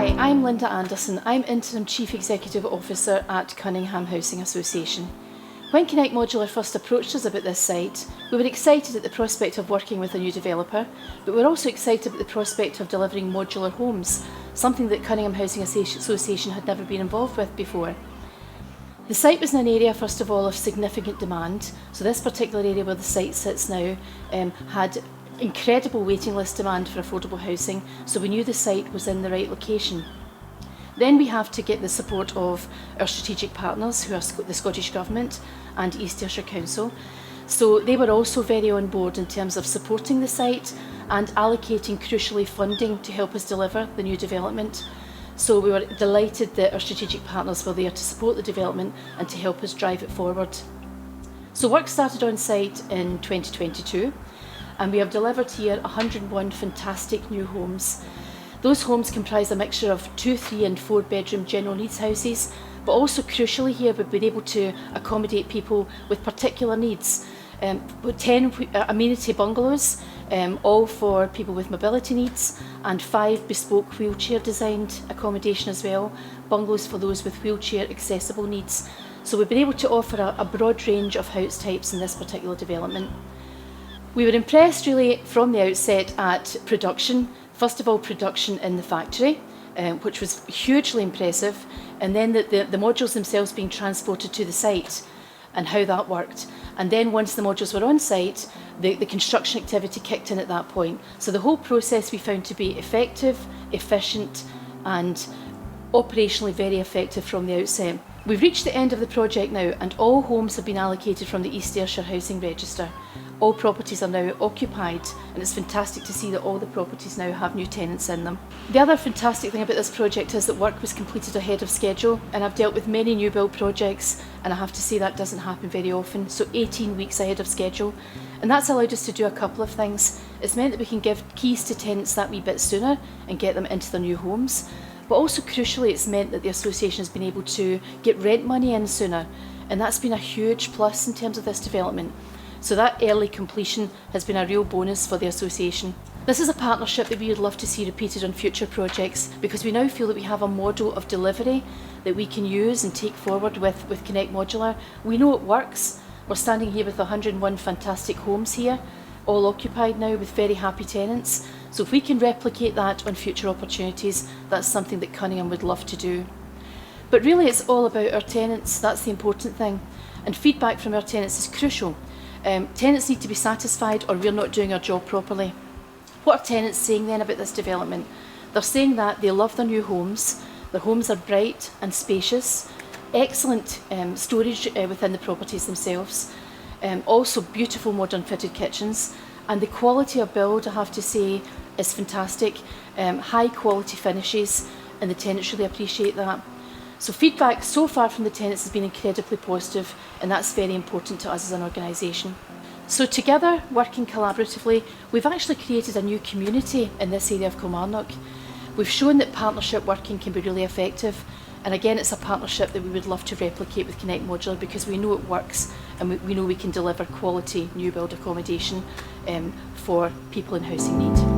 Hi, I'm Linda Anderson. I'm Interim Chief Executive Officer at Cunninghame Housing Association. When Connect Modular first approached us about this site, we were excited at the prospect of working with a new developer, but we were also excited about the prospect of delivering modular homes, something that Cunninghame Housing Association had never been involved with before. The site was in an area, first of all, of significant demand. So this particular area where the site sits now had incredible waiting list demand for affordable housing, so we knew the site was in the right location. Then we have to get the support of our strategic partners, who are the Scottish Government and East Ayrshire Council. So they were also very on board in terms of supporting the site and allocating, crucially, funding to help us deliver the new development. So we were delighted that our strategic partners were there to support the development and to help us drive it forward. So work started on site in 2022, and we have delivered here 101 fantastic new homes. Those homes comprise a mixture of 2, 3 and 4 bedroom general needs houses, but also crucially here we've been able to accommodate people with particular needs. 10 amenity bungalows, all for people with mobility needs, and 5 bespoke wheelchair designed accommodation as well, bungalows for those with wheelchair accessible needs. So we've been able to offer a broad range of house types in this particular development. We were impressed really from the outset at production. First of all, production in the factory, which was hugely impressive, and then the modules themselves being transported to the site and how that worked. And then once the modules were on site, the construction activity kicked in at that point. So the whole process we found to be effective, efficient and operationally very effective from the outset. We've reached the end of the project now, and all homes have been allocated from the East Ayrshire Housing Register. All properties are now occupied, and it's fantastic to see that all the properties now have new tenants in them. The other fantastic thing about this project is that work was completed ahead of schedule, and I've dealt with many new build projects, and I have to say that doesn't happen very often, so 18 weeks ahead of schedule. And that's allowed us to do a couple of things. It's meant that we can give keys to tenants that wee bit sooner and get them into their new homes, but also crucially it's meant that the association has been able to get rent money in sooner, and that's been a huge plus in terms of this development. So that early completion has been a real bonus for the association. This is a partnership that we would love to see repeated on future projects, because we now feel that we have a model of delivery that we can use and take forward with Connect Modular. We know it works. We're standing here with 101 fantastic homes here, all occupied now with very happy tenants. So if we can replicate that on future opportunities, that's something that Cunningham would love to do. But really it's all about our tenants, that's the important thing. And feedback from our tenants is crucial. Tenants need to be satisfied or we're not doing our job properly. What are tenants saying then about this development? They're saying that they love their new homes. The homes are bright and spacious, excellent storage within the properties themselves, also beautiful modern fitted kitchens, and the quality of build, I have to say, is fantastic. High quality finishes, and the tenants really appreciate that. So feedback so far from the tenants has been incredibly positive, and that's very important to us as an organisation. So together, working collaboratively, we've actually created a new community in this area of Kilmarnock. We've shown that partnership working can be really effective, and again it's a partnership that we would love to replicate with Connect Modular, because we know it works and we know we can deliver quality new build accommodation for people in housing need.